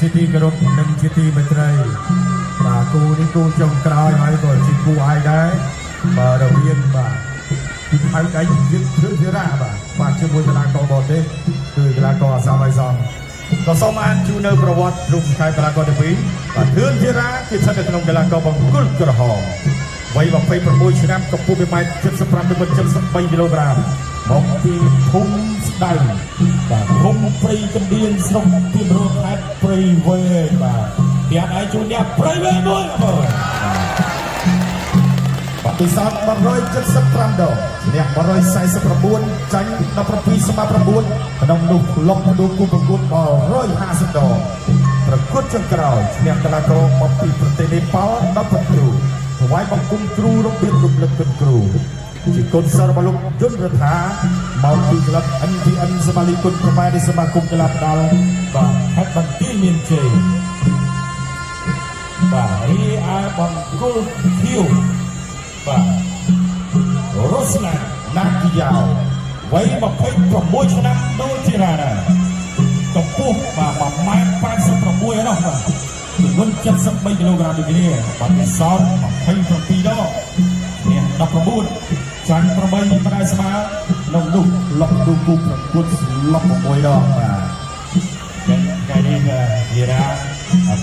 ជាទីគោរពនិងជាទីមេត្រីបាទគូនេះគូចុងក្រោយហើយក៏ជាគូឯកដែរបាទរវាងបាទទីហៅដៃយើងធ្វើវារ៉ាបាទជាមួយកីឡាករបរទេសគឺកីឡាករអាសាមៃសំក៏សូមអានជូននៅប្រវត្តិរូបស្ថិតកីឡាករទី2បាទធឿនជារ៉ាគឺស្ថិតនៅក្នុងកីឡាករបង្គោលក្រហមវ័យ26ឆ្នាំកម្ពស់1.75 ទៅ1.73 គីឡូក្រាមមកពីភូមិស្ដៅបាទភូមិព្រៃកណ្ដៀងស្រុកពីរខេត្តព្រៃវែងបាទત્યાંឯងជួនអ្នកព្រៃវែងមួយបាទបទពិសោធន៍175ដងអ្នក149ចាញ់17ស្មើ9ក្នុងនោះលុបដួលគូប្រកួត150ដងប្រកួតចុងក្រោយអ្នកកីឡាករមកពីប្រទេសនេប៉ាល់10គ្រូថ្វាយបង្គំគ្រូរបៀបរំលឹកគុណគ្រូជាកូនសិស្សរបស់លោកយុនរដ្ឋាមកពីក្លឹប NVN សមាជិកគុណខ្មែរនៃសមាគមកីឡាផ្ដាល់បាទខេត្តបន្ទាយមានជ័យបាទរីឯបង្គោលខៀវបាទរ៉ូស្លាណាគីយ៉ាវវ័យ26ឆ្នាំដូចជាណាកម្ពស់បាទ1.86 ឯណោះបាទទម្ងន់73គីឡូក្រាមដូចគ្នាបាទពិសោធន៍27ដងនេះ19ចាញ់8ផ្នែកស្មើក្នុងនោះលុបដួលគូប្រកួតលុប6ដងបាទថ្ងៃនេះវារ៉ា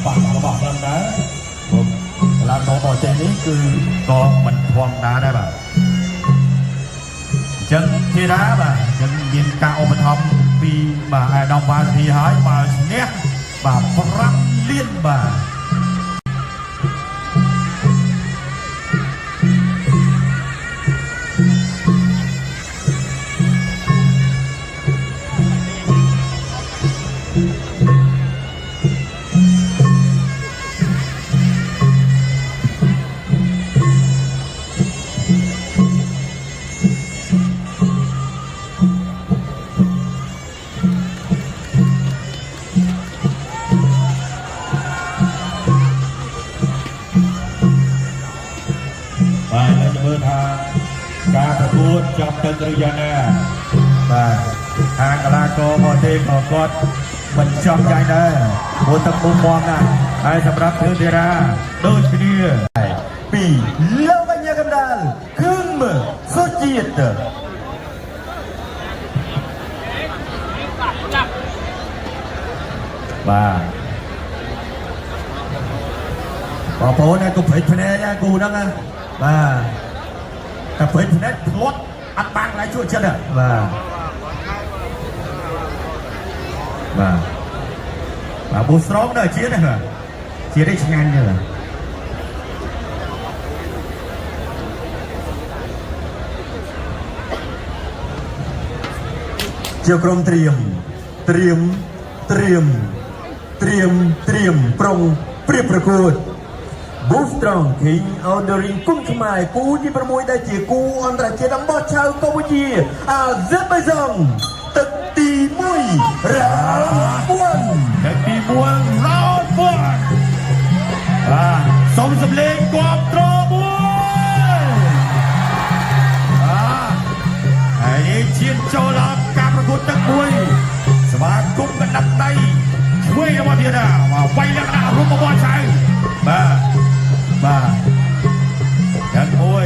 ប៉ះរបស់ខ្ញុំដែរកីឡាករបរទេសនេះគឺក៏មិនធម្មតាដែរបាទអញ្ចឹងធីរ៉ាបាទអញ្ចឹងមានការឧបត្ថម្ភពីបាទអាដាមវ៉ាធីហើយបើឈ្នះបាទ5លានបាទការប្រកួតចប់ទៅឬយ៉ាងណាបាទខាងកីឡាករបរទេសក៏គាត់បញ្ចប់យ៉ាងដែរព្រោះទឹកមុំមមណាស់ហើយសម្រាប់ធឿនធីរ៉ាដូចគ្នាពីលោកបញ្ញាកណ្ដាលគឺសុជាតិបាទបងប្អូនឯងគប់ព្រិចភ្នែកគូហ្នឹងណាបាទតែព្រិចភ្នែកធ្លាត់អត់បានកន្លែងជួយចិត្តបាទបាទប៊ូស្រោមដល់ជាតិហ្នឹងជាតិនេះឆ្ងាញ់ទេបាទជាក្រុមត្រៀមប្រុងព្រៀបប្រកួតBoostrong King Ordering គុំខ្មែរគូទី6ដែលជាគូអន្តរជាតិអំបោះឆៅកម្ពុជាអាហ្សេបៃសានទឹកទី1 Round 1ទឹកទី1 Round 1បាទសូមសម្លេងគាំទ្រមួយហើយនេះឈានចូលដល់ការប្រកួតទឹក1ស្វាគមន៍កណ្ដាប់ដៃឆ្វេងរបស់ទៀតវាយលក្ខណៈរូបអំបោះឆៅបាទយ៉ាងមួយ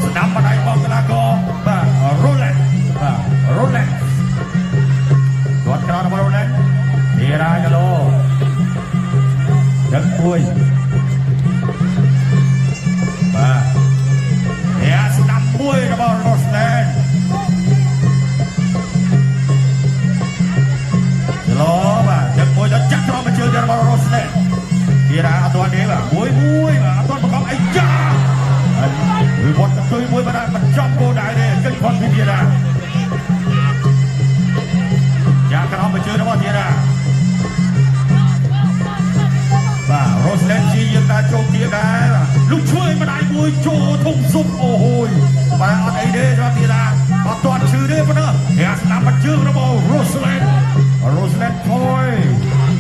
ស្ដាប់បណ្ដៃបងកីឡាករបាទរ៉ូឡេនបាទរ៉ូឡេនគាត់ក្រោយរបស់រ៉ូឡេនធីរ៉ាកាឡូយ៉ាងមួយបាទអ្នកស្ដាប់មួយរបស់រ៉ូស្ឡេនឡូបាទយ៉ាងមួយដល់ចាក់ត្រង់មកជើងរបស់រ៉ូស្ឡេនធីរ៉ាអត់ទាន់ទេបាទមួយបាទអត់ទាន់ប្រកបអីយ៉ាវិវត្តទៅមួយបាទមិនចំគោលដៅទេគិតផុតពីធីរ៉ាយ៉ាក្រោមមកជើងរបស់ធីរ៉ាបាទរ៉ូស្ឡេនជាយើងតាចូលទៀតដែរលុកឆ្វេងម្ដាយមួយចូលធំសុំអូហូយបាទអត់អីទេរបស់ធីរ៉ាអត់ទាន់ឈឺទេប៉ុណ្ណឹងអ្នកស្ដាប់មកជើងរបស់រ៉ូស្ឡេនថយ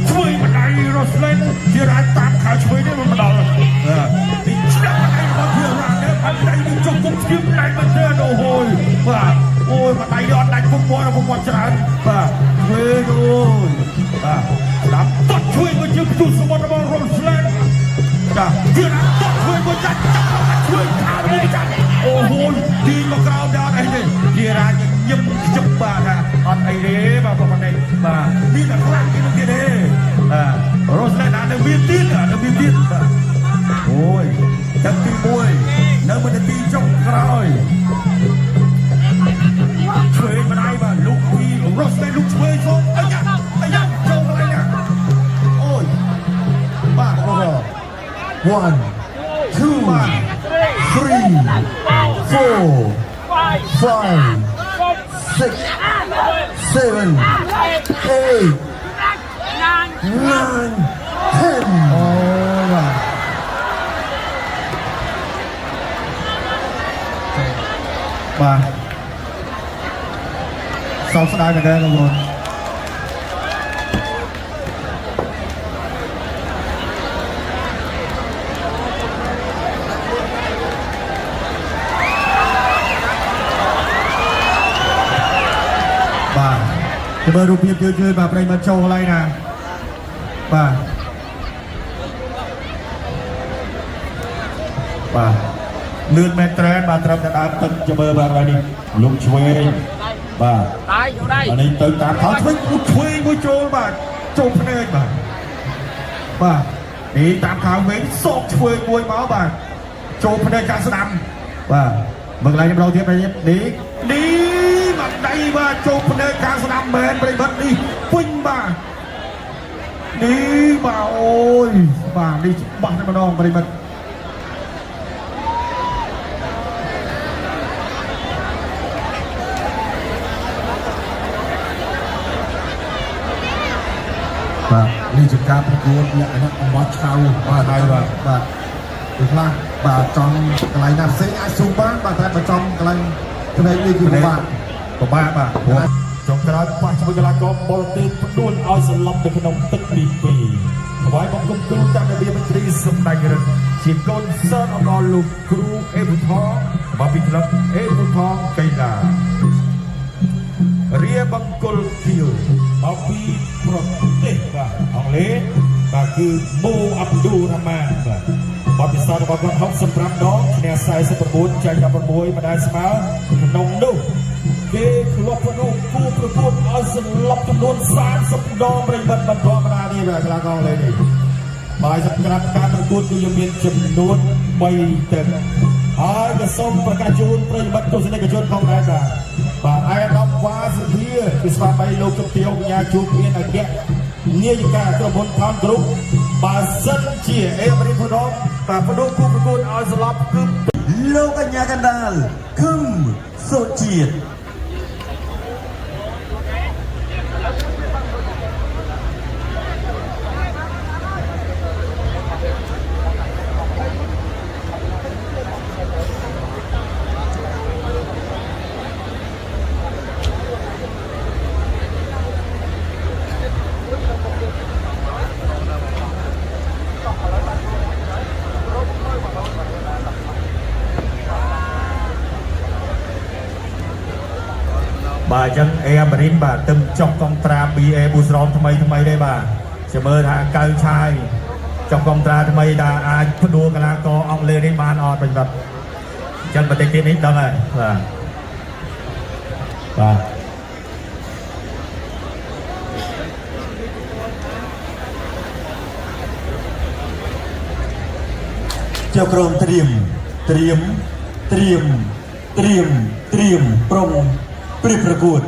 ឆ្វេងម្ដាយរ៉ូស្ឡេនធីរ៉ាតាមខៅឆ្វេងនេះមិនដល់នេះឆ្នាំម្ដាយរបស់ធីរ៉ានេះម្ដាយនេះចុះគុំស្គៀមម្ដាយមិនទេអូហូយបាទអូយម្ដាយនេះអត់ដាច់គុំមាត់ច្រើនបាទឆ្វេងអូយបាទស្ដាប់តត់ឆ្វេងមួយ จุดสมบัติบอลโรสแลนด์จ้ะเพื่อนต้องช่วยคนจัดช่วยข่าวนี้จัดโอ้โหทีมกราวดาวไอ้เนี่ยเดียร์ยังยิ้มจับบาค่ะอันไอ้เด้มาประมาณไหนมามีแต่ครั้งที่มันเด้โรสแลนด์นั่นมีติดมีติดโอ้ยจังตีมวยนั่นมันจะตีจ้องครอยช่วยมาได้บ้างลูกพี่โรสแลนด์ลูกช่วยส่งไอ้ยักษ์โจงอะไรเนี่ยโอ้ยบ้าโอ้โห 1 2 3 4 5 6 7 8 9 10 โอ้มาสองสไตล์กันได้ครับผมจะเบอร์รูปเพียบเยอะๆแบบไรมาโชว์อะไรนะป่าเลื่อนแมตรนมาตรับกระดาษตึงจะเบอร์แบบอะไรนี่ลุกช่วยป่าอันนี้ตึงตามเขาช่วยลุกช่วยมือโจป่าโจพเนจป่านี่ตามข่าวเว้นสอกช่วยมวยเมาป่าโจพเนจการสนามป่าเมื่อไรเราเทียบไปนี่มาได้มาโจพเนจการสนามแมนไปบัดนี่ปิ้งป่านี่ป่าโอ้ยป่านี่บังให้มาน้องไปบัดนี่จะการประกวดเนี่ยนะวัดเช้าว่าไทยว่าอีกละบาจอมกลายนับเสียอาซูบ้านบาไทยบาจอมกลายคะแนนนี่คือบ้านป่ะจงกระไรฝ่ายชมกลากรบอลตีพดุลเอาสลับในขนมตึกปีถวายบังคมครูจากระเบียบตรีสมดัยรัตชิมโดนเซิร์ฟออลลูกครูเอฟุทองมาปิดรับเอฟุทองไกลาเรียบังกลคิวมาปีโปรเตป่ะอังเลป่ะคือโมอับดุลรามานป่ะมาปิดสารบังคับห้องสำรับน้องเนียสายสปอร์ตใจกับประมวยมาได้สมาร์ขนมดุเกย์คลอบพนุผู้ประกวดเอาสลับจำนวน30 ดอกบริบัติบรรทอมาดีแบบกลางกองเลยนี่หมายสำหรับการประกวดที่ยังมีจำนวนไม่เต็มหายกระสมประกาศจูนปฏิบัติตัวสนิทกับชนของนายกันบางไอ้รับวาสเพียพิสวาไปโลกเตียววิญญาจูเพียนอเกะเนี่ยยังการกระบวนการกรุ๊ปบาสันเชียเอบริพนอมแต่พนุผู้ประกวดเอาสลับคือโลกัญญากันดาลคึมโซเจีย บ่าจังเอบรินบ่าตึมจอกกองตราบีเอบุสรอมทำไมได้บ่าเสมอทางการชายจอกกองตราทำไมด่าอาพดูกลากออองเลได้มานออดเป็นแบบจันปฏิทินนี้ดังเลยบ่าเจ้ากรมเตรียมปรงประกวด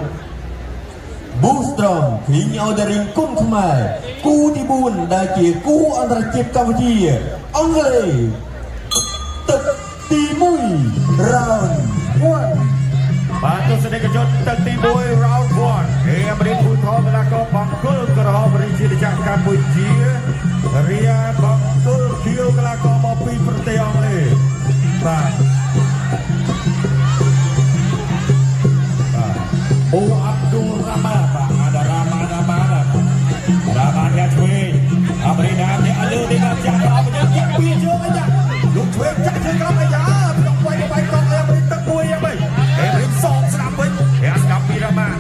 บูสตรอมขิงเอาดาริงกุ้งขมายกูที่บุญได้เกี่ยกูอันตรจิตกัมพูชีอังเลตึกตีมุยราววันบาตุสเนกจนตึกตีมุยราววันเอเมริพูทอมและก็บังกุลกระหอบริจิตจากกัมพูชีเรียบังกุลคิวและก็มาปีประเทศอังเลบาโออับดุลรามานada Raman ya cuy abri nam ni alu di nak jaga punya jak pi je aja lu cuy jak je kam ajaต้องไว้ต้องเอบริตะกุยya bayเอบริสองสนามវិញสนามពីរ៉ាម៉ាន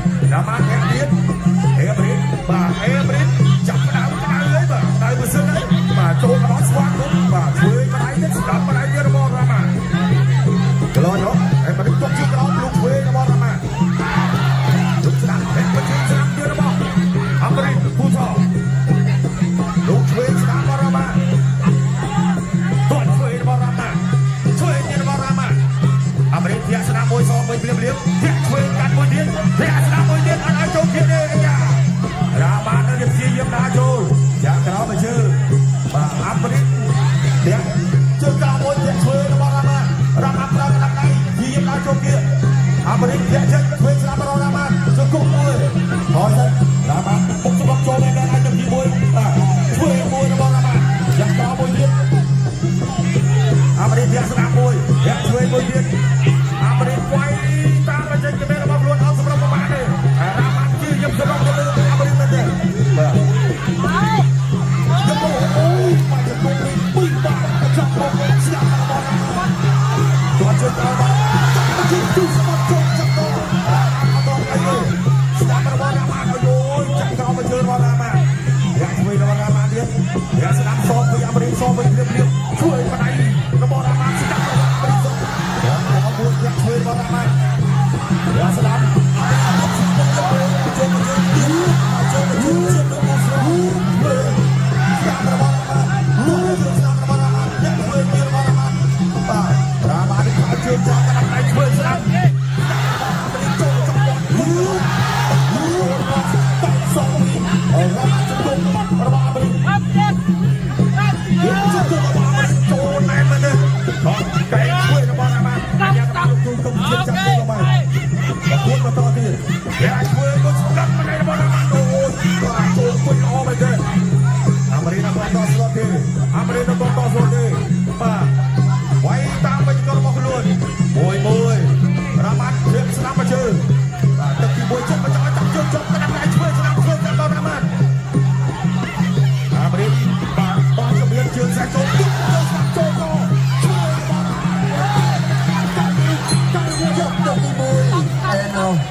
ទៀតเอบริបាទเอบริចាប់ដើមเลยបាទដើម Dia sedang sopi Amrin sopi diam-diamช่วยมาไหนกระบอกรามันsedang Amrin sopi yang membuat yangช่วยมารามันdia sedang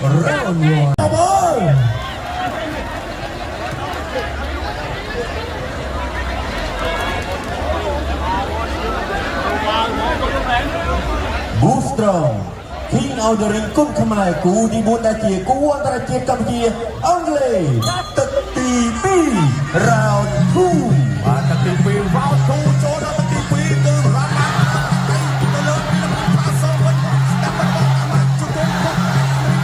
round one. Boostrong King of the Ring គុំខ្មែរគូទី4ដែលជាគូអន្តរជាតិកម្ពុជាអង់គ្លេសទឹកទី2 round 2បាទទឹកទី2 round 2ចូលដល់ទឹកទី2គឺរ៉ាម៉ាទៅលើផាសូវិញស្ដាប់របស់រ៉ាម៉ាជុំ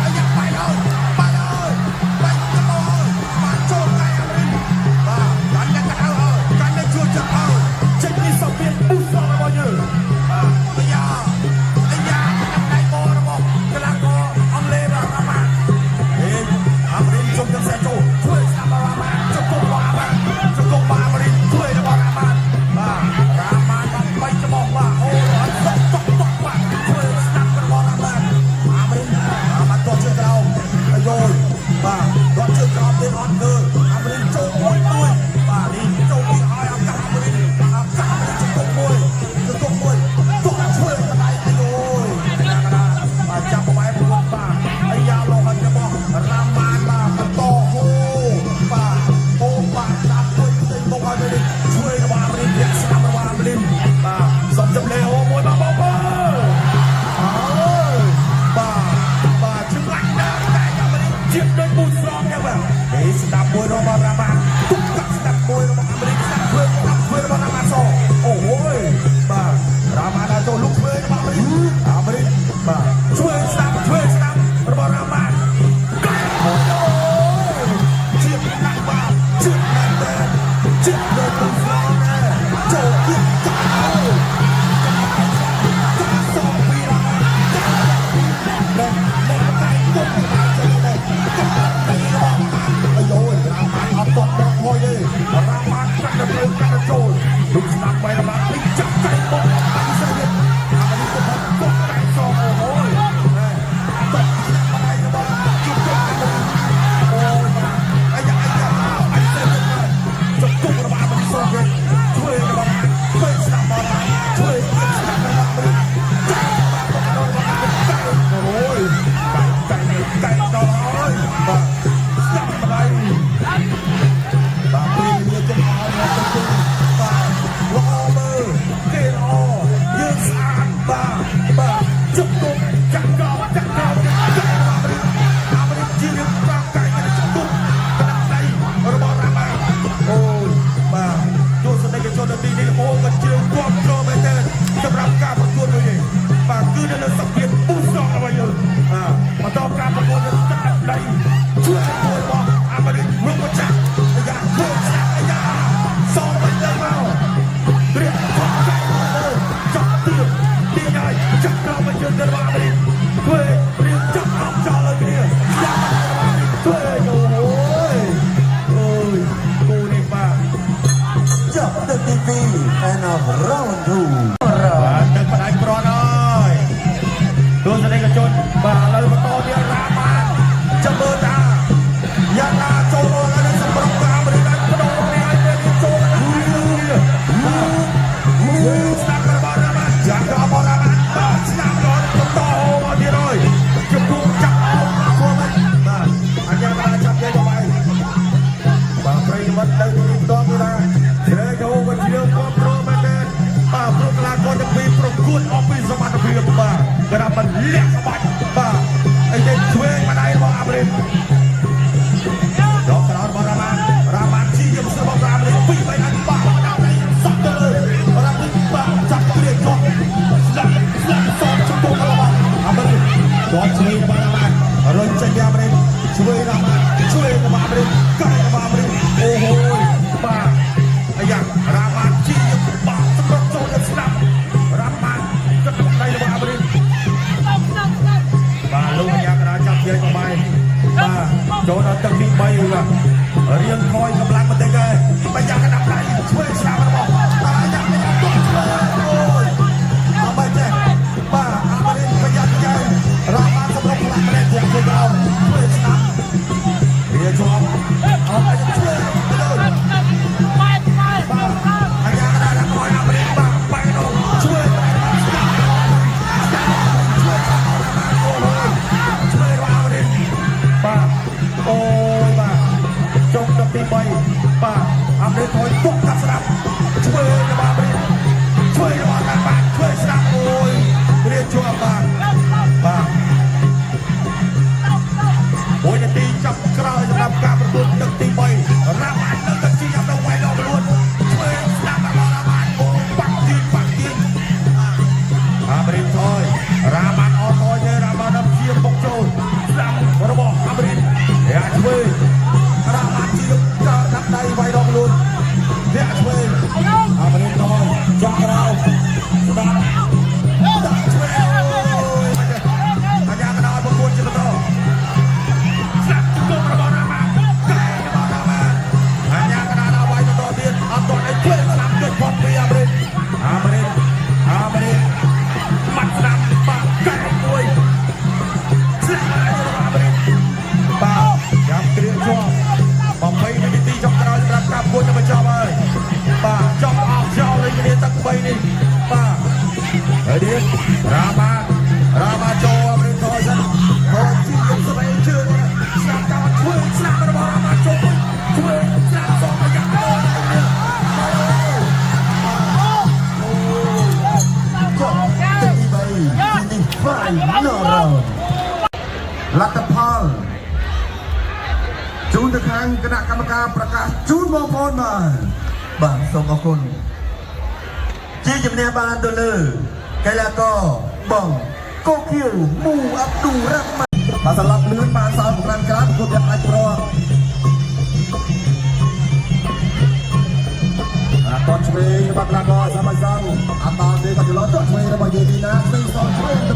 អាយ៉ាបាយហើយបាយមកចូលកាយអាមេរិកបាទកាន់តែកៅហើយកាន់តែជួយចាប់ហើយចេញពីសពៀន Boostrong របស់យើងអាយ៉ា លាក់ក្បាច់បាទអីទេឆ្វេងមកដៃរបស់អាមេរិកដកក្រោយរបស់រ៉ាម៉ានជីយកស្របរបស់អាមេរិកពី3ដៃបាក់ដាក់ដៃសក់ទៅលើរ៉ាម៉ានបាក់ចាប់គ្រាចប់ស្លាប់សតចំពោះរបស់អាមេរិកគាត់ឆ្វេងរបស់រ៉ាម៉ានរុញចេញពីអាមេរិកឆ្វេងរ៉ាម៉ានឆ្វេងរបស់អាមេរិកកាយរបស់អាមេរិកអូហូយបាទអាយ៉ារ៉ាម៉ានជីយកបាក់សម្រាប់ចូលទៅស្លាប់រ៉ាម៉ានក៏ដាក់ដៃរបស់អាមេរិកបាទលោកអាយ៉ាកណ្ដាលចាប់ជារបស់បាយបាទចូលដល់ទឹកទី3បាទរៀងខ້ອຍកម្លាំងបន្តិចដែរបាយយ៉ាកណ្ដាលដៃឆ្វេងស្លាប់របស់អាយ៉ាគាត់ឆ្វេងអូយអត់បាយចេះបាទអាមេរិកបាយយ៉ាចាយរ៉ាម៉ានសម្រាប់ខ្លាំងម្នាក់ទាំងខ្លួនដល់ឆ្វេងស្លាប់វាជាប់អត់អាចឆ្វេងទៅលើបាទអាយ៉ាកណ្ដាលខ້ອຍអាមេរិកបាទបាយនោះឆ្វេងបាទអូយបាទចុងដល់ទី3បាទអាមេរិកថយពុកកាត់ស្ដាប់ឆ្វេងរបស់អាមេរិកឆ្វេងរបស់អាមេរិកបាទឆ្វេងស្ដាប់អូយរៀបជាប់បាទមួយនាទីចាប់ក្រោយសម្រាប់ការប្រកួតទឹកទី3រ៉ាម៉ាននៅទឹកជាប់ដល់វាយដល់ខ្លួនឆ្វេងស្ដាប់របស់រ៉ាម៉ានអូបាក់ទីអាមេរិកថយរ៉ាម៉ានអត់ថយទេរ៉ាម៉ានដល់ជាបុកចូលស្ដាប់របស់អាមេរិកយ៉ាឆ្វេងរ៉ាម៉ានជាដាក់ដៃវាយដល់ខ្លួនយ៉ាឆ្វេងអាមេរិកថយចង់ក្រោយស្ដាប់ដាក់ឆ្វេងអូយអាយ៉ាកណ្ដាលប្រកួតជាបន្តស្ដាប់ជង្គង់របស់រ៉ាម៉ានកែរបស់រ៉ាម៉ានអាយ៉ាកណ្ដាលដល់វាយបន្តទៀតអត់ទាន់ឲ្យឆ្វេងស្ដាប់ជិតផុតពីអាមេរិកមាត់ស្ដាប់បាក់កែមួយស្លាប់របស់អាមេរិកបាទចាប់គ្រឿងជាប់20នាទីចុងក្រោយសម្រាប់ការប្រកួតទៅបញ្ចប់ហើយបាទចប់អស់ចោលលេងគ្នាទឹក3នេះបាទហើយនេះរ៉ាម៉ាចូលអាមេរិកថយសិនគាត់ជាយកស្បែកជើងស្ដាប់តាមឆ្វេងស្ដាប់របស់រ៉ាម៉ាចូលឆ្វេងស្ដាប់សងអាយ៉ាទៅលទ្ធផលជូនទៅខាងគណៈកម្មការប្រកាសជូនបងប្អូនបាទសូមអរគុណជាជំនះបានទៅលើកីឡាករបងកូគៀវមូអាប់ឌូរ៉ាម៉ានបាទសម្រាប់លឿនបានសល់កម្លាំងក្រៅប្រកួតយ៉ាងអាចប្រអត់ឆ្វេងរបស់កីឡាករសម័យសងអត់ដល់ទេក៏ច្រឡំទៅឆ្វេងរបស់យេទីណាឆ្វេងសងឆ្វេងទៅ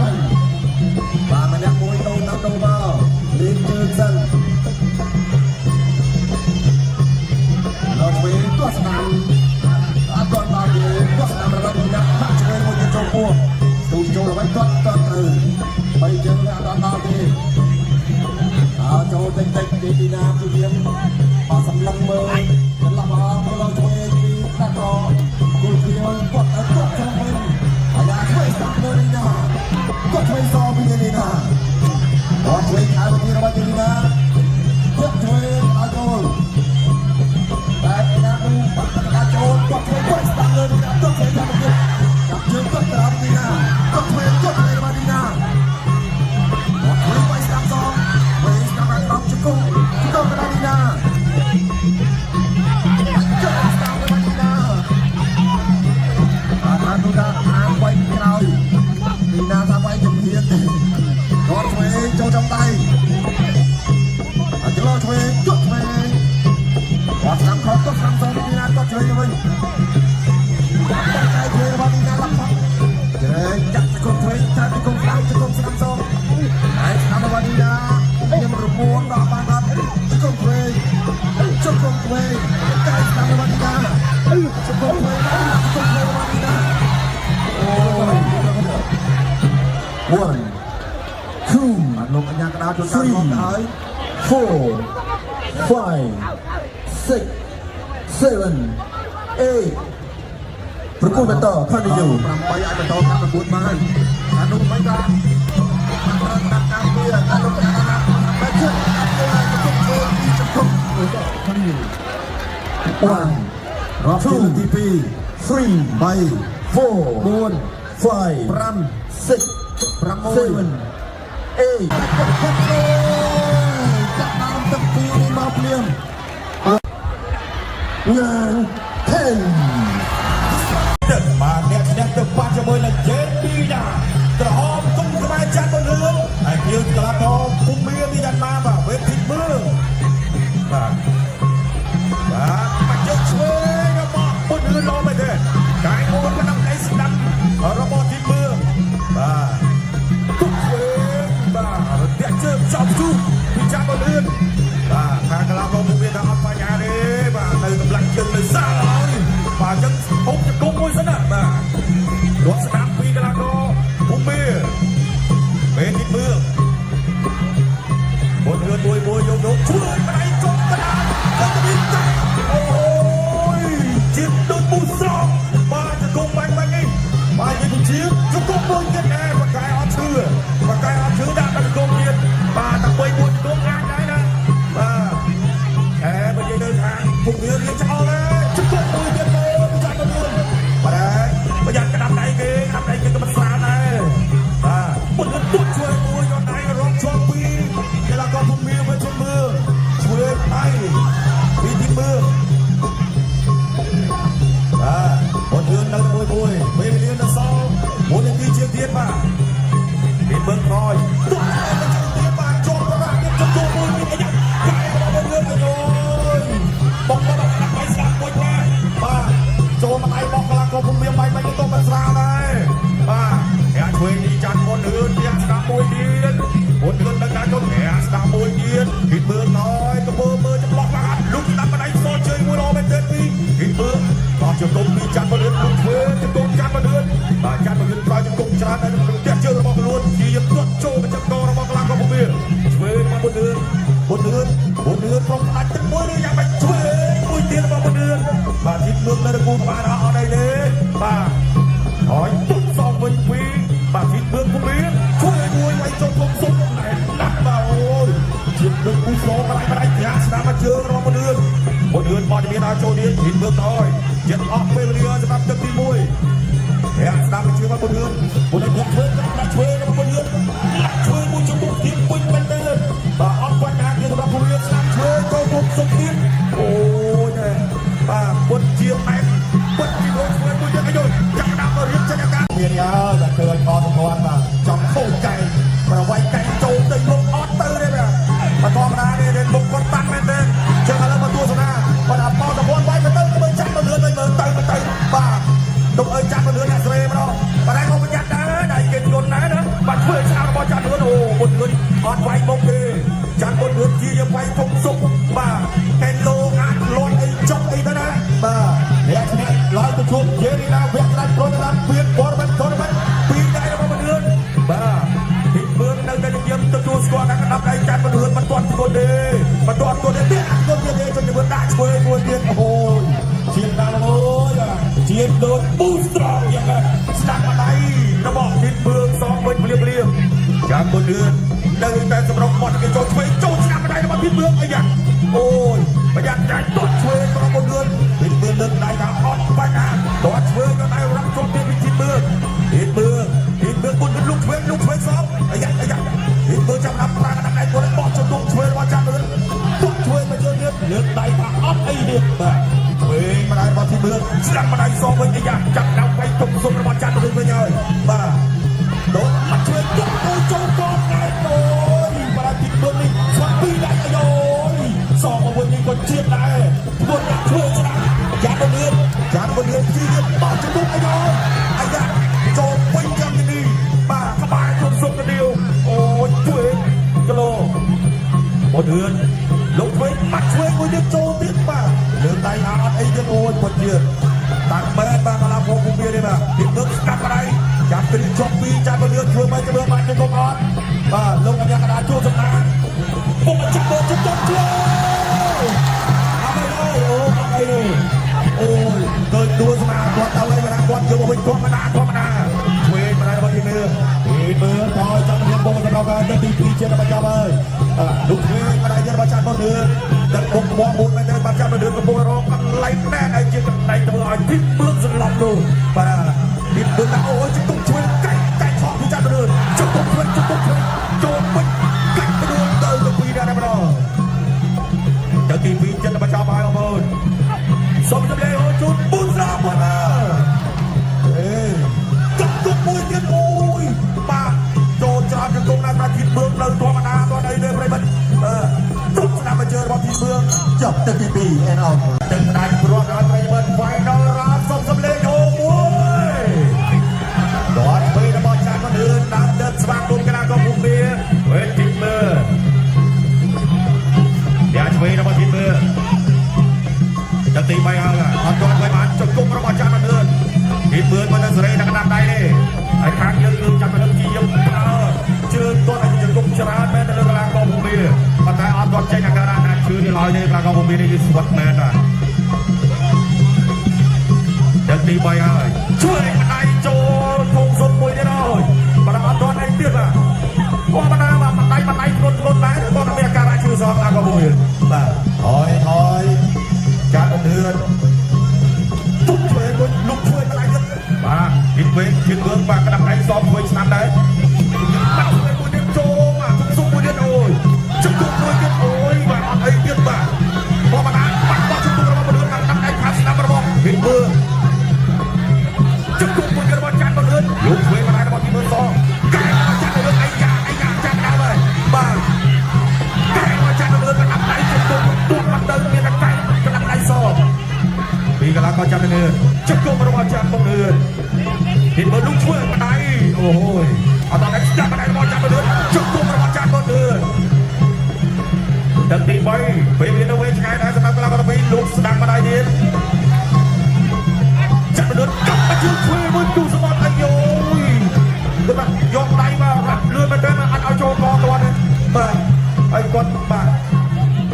បាទម្នាក់មួយទៅណាំទៅមកលេងជើងសិនឆ្វេងទោះស្ដាំអត់ដល់ដល់ទេទោះស្ដាំរបស់នេះណាហាក់ឆ្វេងមួយទៅចូលពោះទូចូលអ្វីទាត់ត្រូវបីជើងអត់ដល់ទេចូលតិចទេទីណាគឺវាអត់សម្លឹងមើលចន្លោះមកដល់ឆ្វេងពីដាក់កគូគៀវគាត់ចូលវិញអាយ៉ាឆ្វេងស្ដាំមើលនេះណាគាត់ឆ្វេងសងពីនេះណាគាត់ឆ្វេងខាងពីរបស់នេះណាគាត់ឆ្វេងអត់ចូលតែណាគូបាក់កាចូលគាត់ឆ្វេងស្ដាំលើនេះណាគាត់ឆ្វេងខាងពីចាប់ជើងគាត់ត្រង់នេះណាគាត់ឆ្វេងរបស់នេះណាគាត់ឆ្វេងស្ដាំសងវិញស្ដាំដល់ជង្គង់របស់នេះណានោះថាអាងវាយក្រោយពីណាថាវាយជំនាញទេគាត់ឆ្វេងចូលចំដៃអាចឡោឆ្វេងជក់ឆ្វេងគាត់ស្ដាំខំគាត់ស្ដាំសងពីណាគាត់ឆ្វេងទៅវិញគាត់តែឆ្វេងរបស់ពីណាឡប់ផុតឆ្វេងចាក់ជង្គង់ឆ្វេងចាក់ជង្គង់ស្ដាំជង្គង់ស្ដាំសងហើយស្ដាំរបស់ពីណាខ្ញុំរមួងដល់បានអត់ជង្គង់ឆ្វេងតែស្ដាំរបស់ពីណាជង្គង់ឆ្វេងរបស់ពីណា1 2 លោកអញ្ញាកណ្ដាលចូលតាមមកទៅហើយ 4 5 6 7 8ប្រកួតបន្ត continue 8អាចបន្តការប្រកួតបានអានោះមិនក៏តាមការពីអានោះបែបជិតជង្គង់ continue 1 រកទី2 3 4 4 5 6 7 8ចាប់ដើមទឹកពីនេះមកភ្លាម10 ទឹកបាទអ្នកឈ្នះទឹកបាត់ជាមួយនឹងជេនពីយ៉ាក្រហមគុំក្បែរចាត់ទៅលឿនហើយយើងក្លាករពុំមានទីយ៉ាន់ណាបាទវេទិកមើលបាទមកជើងឆ្វេងរបស់ពុតលឿនឡមែនទេកាយមួយក៏ដល់ដៃស្ដាំរបស់ទីមើលបាទទុកឆ្វេងបាទរត់ជើងចប់ជូពីចាត់ទៅលឿនបាទខាងក្លាករពុំមានថាអត់បញ្ហាទេបាទនៅកម្លាំងជើងនៅសាហើយបាទចឹងហុកជង្គង់មួយសិនណាបាទរត់ស្ដាប់ពីកន្លងកពុំមានពេលទីមើលបុនលឿនមួយយកជួយបដៃចុកកណ្ដាលទៅទីចាក់អូយជាតិដូចពូស្រោបាទជង្គង់បាញ់នេះបាទយើងជាតិជង្គង់មួយទៀតដែរបកាយអត់ឈឺដាក់តែជង្គង់ទៀតបាទតែមួយជង្គង់អាចដែរណាបាទបើនិយាយទៅខាងពុកវារៀងឆ្អល់ហើយជង្គង់មួយទៀតមកចាក់ទៅលឿនបាទប្រយ័ត្នក្តាប់ដៃគេក៏មិនស្រាលដែរបាទពុនទុតជួយមួយយកដៃរំជាប់ពីគេឡាក៏ពុំមានវិញមើលជួយដៃពីទីមើលបាទបុនលឿននៅមួយពេលវេលានៅសល់1នាទីជាងទៀតបាទពីមើលក្រោយទុតទៅទៀតបាទជាប់ប្រដាក់ទៀតជង្គង់មួយនេះអាយ៉ាកាយរបស់បុនលឿនទៅបងប្អូនដាក់បាយស្ដាប់មួយបាទចូលមកដៃរបស់កន្លងក៏ពុំមានបាយមិនទៅមិនស្រាលដែរបាទអ្នកជួយនេះចាត់បុនលឿនទៀតស្ដាប់មួយទៀតបុនលឿននឹងដាក់ចូលអ្នកស្ដាប់មួយទៀតពីមើលណយទៅមើលចម្លោះបាទលុកស្ដាប់បដៃសោជើងមួយរមែនទេពីមើលក៏ជង្គង់ពីចាត់បុនលឿនលុកធ្វើជង្គង់ចាត់បុនលឿនបាទចាត់បុនលឿនប្រើជង្គង់ច្រើនតែផ្ទះជើងរបស់បុនលឿនជាយកទាត់ចូលកញ្ចក់ករបស់កន្លងក៏ពុំមានធ្វើមកបុនលឿនក្រុមដាច់ទឹកមួយឬយ៉ាងម៉េចធ្វើមួយទៀតរបស់បុនលឿនបាទទីមើលនៅគូក្បាលអត់អីទេបាទហើយទុកសងវិញពីបាទទីមើលពុំមានធ្វើមួយໄວចូលក្នុងសុំតែដាក់បាទអូយជាទឹកគូស្រោបដៃត្រាស្ដាប់មកជើងរបស់បុនលឿនបោះជំនាញដល់ចូលទៀតទីមើលទៅហើយចិត្តអស់ពេលវេលាសម្រាប់ទឹកទី1អ្នកស្ដាប់ជឿមកបុនលឿនធ្វើដាក់ធ្វើរបស់បុនលឿនធ្វើមួយជង្គង់ទៀតពេញមែនទេបាទអត់បញ្ហាទៀតសម្រាប់បុនលឿនស្ដាប់ធ្វើចូលក្នុងសុំទៀតអូយបាទពុតជាម៉ែពុតពីដូចធ្វើមួយទៀតឲ្យយល់ចាប់ដាក់មករៀបចេញអាការមានហើយតែឃើញខសម្ព័ន្ធបាទចង់ខូចកែប្រវាយកែចូលទៅមុខអត់ទៅទេបាទធម្មតានេះមុខគាត់តាំងមែនទេចឹងឥឡូវមកទស្សនាបាទអត់មកសម្ព័ន្ធវាយទៅមើលចាក់មកលឿនទៅមើលទៅបាទទុកឲ្យចាក់មកលឿនអ្នកស្រីម្ដងបាទឯងមកប្រយ័ត្នដែរដៃគេជន់ដែរណាបាទធ្វើស្អាតរបស់ចាក់លឿនអូបុនលឿនអត់វាយមុខទេចាក់បុនលឿនជាយកវាយធំសុកបាទកែលោអាចលន់អីចុកអីទៅណាបាទអ្នកឈ្នះឡើងទៅជួបយេរីណាវគ្គដាច់ប្រតិបត្តិពៀនបរមិនធនមិនពីដៃរបស់បុនលឿនបាទពីមើលនៅតែនិយមទទួលស្គាល់ថាក្តាប់ដៃចាក់បុនលឿនមិនទាន់ធ្វើទេមិនទាន់ធ្វើទេទៀតអត់ធ្វើទេចុចទៅដាក់ឆ្វេងមួយទៀតអូយជាដល់អូយជាដូចប៊ូស្រោយ៉ាងណាស្ដាប់ដៃរបស់ទីមើលសងវិញភ្លាមចាំបុនលឿននៅតែសម្រុកបាត់គេចូលឆ្វេងចូលស្ដាប់ដៃរបស់ទីមើលអីយ៉ាអូយប្រយ័ត្នចាច់ទាត់ឆ្វេងរបស់បុនលឿនទីមើលលើកដៃថាអត់បញ្ហាទាត់ឆ្វេងក៏ដៃរំជុំទៀតទីមើលបុនលឿនលុកឆ្វេងសងអីយ៉ាទីមើលចាប់ដាក់ប្រាកដៃបុនបោះជង្គង់ឆ្វេងរបស់ចាំលឿនទាត់ឆ្វេងមកជើងទៀតលើកដៃថាអត់អីទៀតបាទឆ្វេងម្ដាយរបស់ទីមើលស្ដាប់ម្ដាយសងវិញអីយ៉ាចាប់ដាក់ໄວទុកសុំរបស់ចាំលឿនវិញហើយបាទដូនមកឆ្វេងទាត់ទៅចូលកោដែរអូយបាទទីមើលនេះស្វាត់ពីដៃអាយសងមកវិញនេះក៏ជាតិដែរពុនដាក់ធ្វើស្ដាប់ចាំបុនលឿនទីទៀតបោះជង្គង់អាយ៉ាចូលវិញចាំនេះបាទក្បាលជន់សុំទៅឌីវអូយធ្វើគីឡូបុនលឿនលោកធ្វើមកឆ្វេងមួយទៀតចូលទៀតបាទលើដៃថាអត់អីទៀតអូយពុតទៀតតាំងបែបបាទកន្លងពុំមានទេបាទទីទឹកស្ដាប់ដៃចាប់គ្រីជាប់ពីចាំបុនលឿនធ្វើមកទៅមើលបាច់ទៅកុំអត់បាទលោកអាញាកណ្ដាលជួបសម្ដានពុំមកចាប់មើលជួយអត់អីទេអូយទៅដួលស្មាគាត់ទៅឲ្យបណ្ដាគាត់យកមកវិញធម្មតាឆ្វេងបណ្ដារបស់ទីមើលដល់ចាំរៀបបងសម្រាប់ទៅទី2ជាតិរបស់ចាំហើយលោកឆ្វេងបណ្ដាយករបស់ចាំមកលើទឹកពុកមកមួយមែនទេបាត់ចាំទៅកំពុងរកកន្លែងណែឲ្យជាកន្លែងធ្វើឲ្យទីមើលសន្លប់នោះបាទទីមើលថាអូយជង្គង់ឆ្វេងកាច់ឆក់ពីចាំទៅជង្គង់ เหมือนมันจะสไลด์นักนำได้เลยไอ้ครั้งยังคือจับเป็นทียังเจอตัวไหนจะกลมชราแม้แต่เรื่องรางกองบุญมีปัจจัยอันตรายใจนักการนักชื่อที่ลอยในรางกองบุญมีในยุคสวัสดิ์แมนอ่ะยังตีไปเลยช่วยไอ้โจคงสมบูรณ์ได้เลยปัจจัยอันตรายไอ้เตี้ยอ่ะว่ามันได้มามันได้รถไหนตอนนั้นมีอาการชื่อสองรางกองบุญมีมาถอยการเดินทุกช่วยลุกช่วยอะไรกันมาดิบเวทยืนเบื้องมากระดับไหนซ้อมช่วยชนะได้มาช่วยบุญเดียนโจมาทุกสุขบุญเดียนโอ้ยจุกบุญเดียนโอ้ยมาไอ้เดียนมาพอมาหนาปัดว่าจุกบุญเรามาเดินกันตั้งใจขาสนามระบบดิบเบื้องจุกบุญเดียนมาจันมาเดินลุกช่วยมาได้ระบบที่เบอร์สองแกมาจันมาเดินไอ้ยาจันได้เลยมาแกมาจันมาเดินกันตั้งใจจุกบุญตุ้มมันเดินมีกันใจกันตั้งใจซ้อมปีกำลังก็จับเนินจุกบุญมาระบบจันมาเดินดิบเบื้องลุกช่วยมาได้โอ้ยเอาตอนนั้นจับมาได้ระบบจันมาเดินจุกบุญมาระบบจันมาเดินดังตีไปเวียนเอาไว้ใช้ได้สนับกำลังไปลุกสนับมาได้ดีจับมาเดินกลับมาช่วยมือดูสมองไอ้โย่เดี๋ยวมายกไตมารับเรือมาเดินมาอัดเอาโจกองตัวนึงมาไอ้คนมา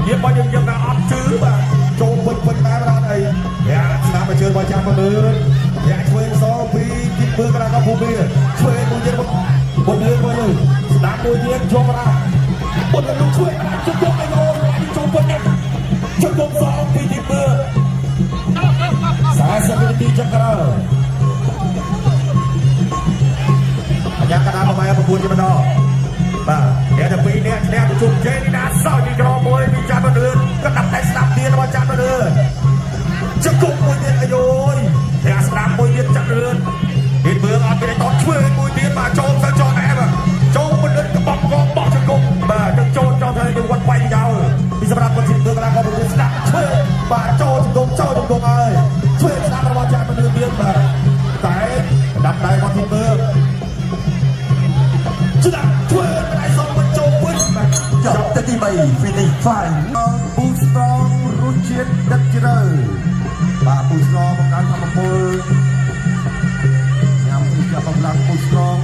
เยี่ยมมายังนะอัดจื้อมาโจคนมาแล้วไอ้เนี่ยสนับมาเชิญมาจับมาเดินอยากช่วยซ้อมปีกินมือกระดาษกับผู้เบี้ยช่วยมือเย็นบนเรือมาเลยสนับมือเย็นโจมา บนลุกช่วยจุดยกไอโอที่จงบนเนี่ยจุดยกสองปีที่เบื่อสายสปิริตจักรอันยังกระดาษมาประพูนจะมาดอมาเดี๋ยวจะปีเนี่ยแนวจุดเจนี่นะเศร้าจีกรอมวยมีจานมาเดินก็นำแต่สนามเดียนมาจานมาเดินจะกุมมวยเดียนไอโอยเดี๋ยวสนามมวยเดียนจักรเดินเห็นเบื่อเอาไปในตอนช่วยมวยเดียนมาโจมซะโจแอบโจมมันเดินกระบอกกองบอกจะกุมมาจะโจมเจ้าเธอในวันไปยาวมีสมรภูมิสิบเมืองกลางกองบุญสนามช่วยมาโจมโจมเอ้ยช่วยสนามระวังจานมาเดินเดียนมาแต่ดับได้วันที่เมืองชนะช่วยไม่ได้ส่งมันโจมวิ่งมาจับแต่ที่ใบฟินิชไฟบูสตรองรุ่นเชียร์ดักเจอร์มาบูสตรองประกันทำมือยำที่จะกำลังบูสตรอง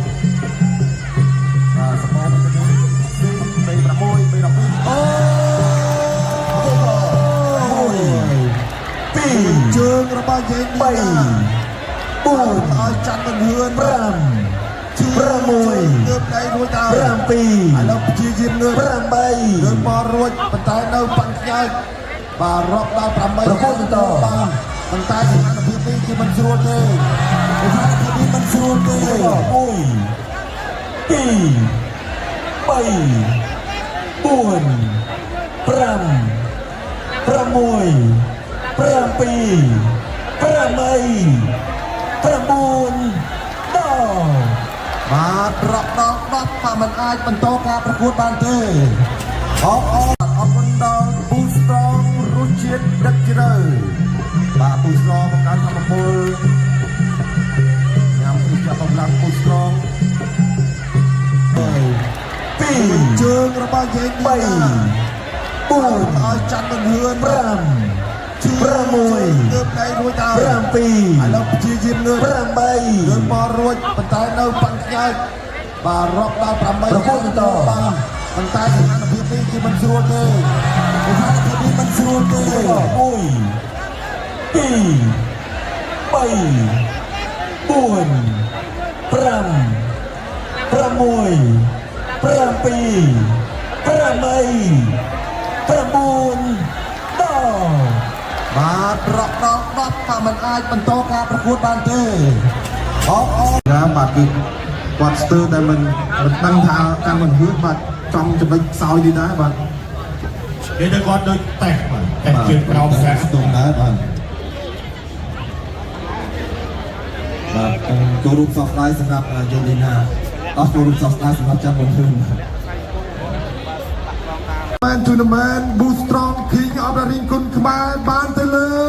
สมองมันจะมีซึ่งไปประโมยไปรับโอ้ปีเชิงระบายเย็นไปปูนเอาจันทร์เฮือนประมวยเงินในดวงดาวประปีแล้วจีจิมเงินประใบเงินมารวยปัญญาเนื้อปัญญาบารอบดาวประใบประโคตรต่อปัญญาที่มันเพียงที่มันสรวนเลยที่มันสรวนเลยโอ้ยปีไปปูนประมวยประปีประใบประมูลดอมาปรับดอกนับถ้ามันอายมันโตการประกวดบานเต้ออกคนดาวบูสตรองรุ่นเชียร์ดักเจอร์มาบูสตรองประกันทำมือยำที่จะกำลังบูสตรองปีเชิงระบายเย็นไปปูนเอาจันทร์เฮือนประมวยเงินในดวงดาวประปีแล้วจีจิมเงินประใบเงินมารวยปัญญาเนื้อปัญญาบารอบดาวประใบประโคตรต่อปัญญาที่มันเพียงที่มันสรวนเลยที่มันสรวนเลยโอ้ยปีไปปูนประมวยประปีประใบประมูลดอมาปรับดอกนับถ้ามันอายมันโตการประกวดบานเต้ออกนะบัดคือวัดสเตอร์แต่มันตั้งทางการมันยืดบัดจองจะไปซอยดีนะบัดเดี๋ยวก่อนโดยแตกมันแตกเกินเราแสบตรงนั้นบัดโจรูปซอฟต์ไลน์สำหรับโยลินาโจรูปซอฟต์ไลน์สำหรับจันทร์บนพื้นแมนทูนแมนบูสตรองคิงออฟเดอริงคุณขมายบานเตเลย